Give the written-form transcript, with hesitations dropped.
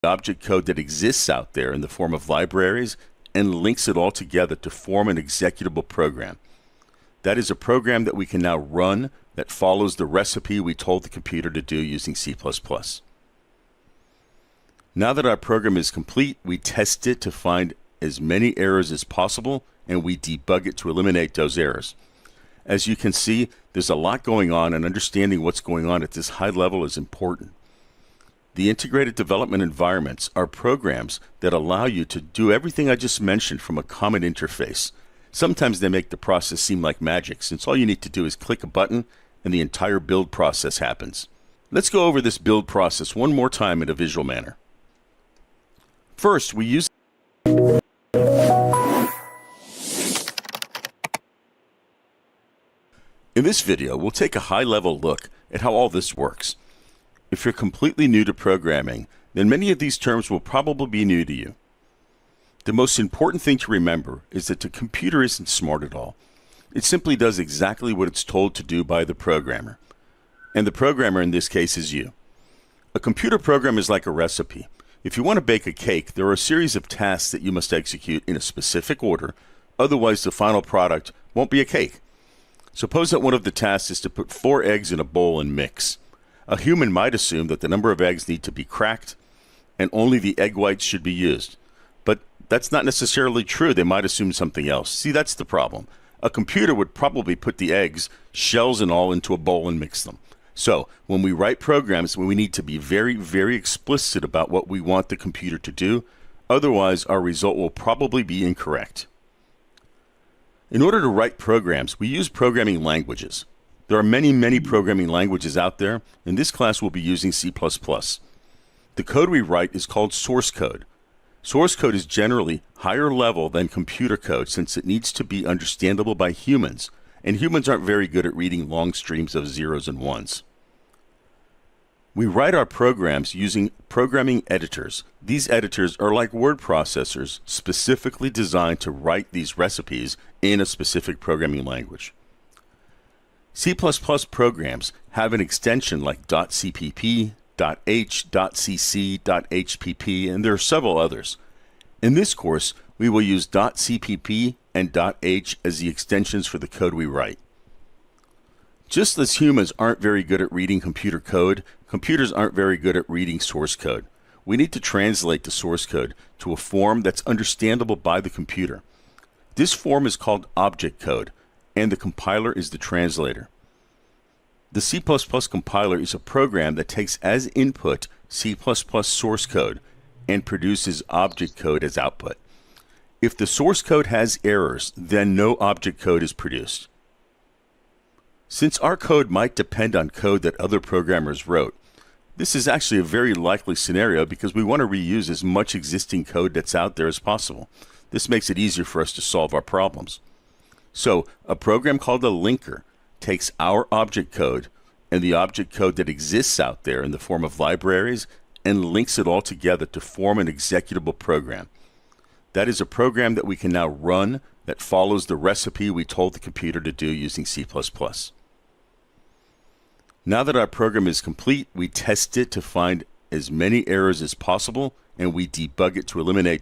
object code that exists out there in the form of libraries and links it all together to form an executable program. That is a program that we can now run that follows the recipe we told the computer to do using C++. Now that our program is complete, we test it to find as many errors as possible, and we debug it to eliminate those errors. As you can see, there's a lot going on, and understanding what's going on at this high level is important. The integrated development environments are programs that allow you to do everything I just mentioned from a common interface. Sometimes they make the process seem like magic, since all you need to do is click a button and the entire build process happens. Let's go over this build process one more time in a visual manner. First, we use In this video, we'll take a high-level look at how all this works. If you're completely new to programming, then many of these terms will probably be new to you. The most important thing to remember is that the computer isn't smart at all. It simply does exactly what it's told to do by the programmer. And the programmer in this case is you. A computer program is like a recipe. If you want to bake a cake, there are a series of tasks that you must execute in a specific order, otherwise the final product won't be a cake. Suppose that one of the tasks is to put 4 eggs in a bowl and mix. A human might assume that the number of eggs need to be cracked and only the egg whites should be used. But that's not necessarily true. They might assume something else. See, that's the problem. A computer would probably put the eggs, shells and all, into a bowl and mix them. So when we write programs, we need to be very, very explicit about what we want the computer to do. Otherwise, our result will probably be incorrect. In order to write programs, we use programming languages. There are many, many programming languages out there. In this class, we'll be using C++. The code we write is called source code. Source code is generally higher level than computer code since it needs to be understandable by humans, and humans aren't very good at reading long streams of zeros and ones. We write our programs using programming editors. These editors are like word processors specifically designed to write these recipes in a specific programming language. C++ programs have an extension like .cpp, .h, .cc, .hpp, and there are several others. In this course, we will use .cpp and .h as the extensions for the code we write. Just as humans aren't very good at reading computer code, computers aren't very good at reading source code. We need to translate the source code to a form that's understandable by the computer. This form is called object code, and the compiler is the translator. The C++ compiler is a program that takes as input C++ source code and produces object code as output. If the source code has errors, then no object code is produced. Since our code might depend on code that other programmers wrote, this is actually a very likely scenario because we want to reuse as much existing code that's out there as possible. This makes it easier for us to solve our problems. So a program called a linker takes our object code and the object code that exists out there in the form of libraries and links it all together to form an executable program. That is a program that we can now run that follows the recipe we told the computer to do using C++. Now that our program is complete, we test it to find as many errors as possible, and we debug it to eliminate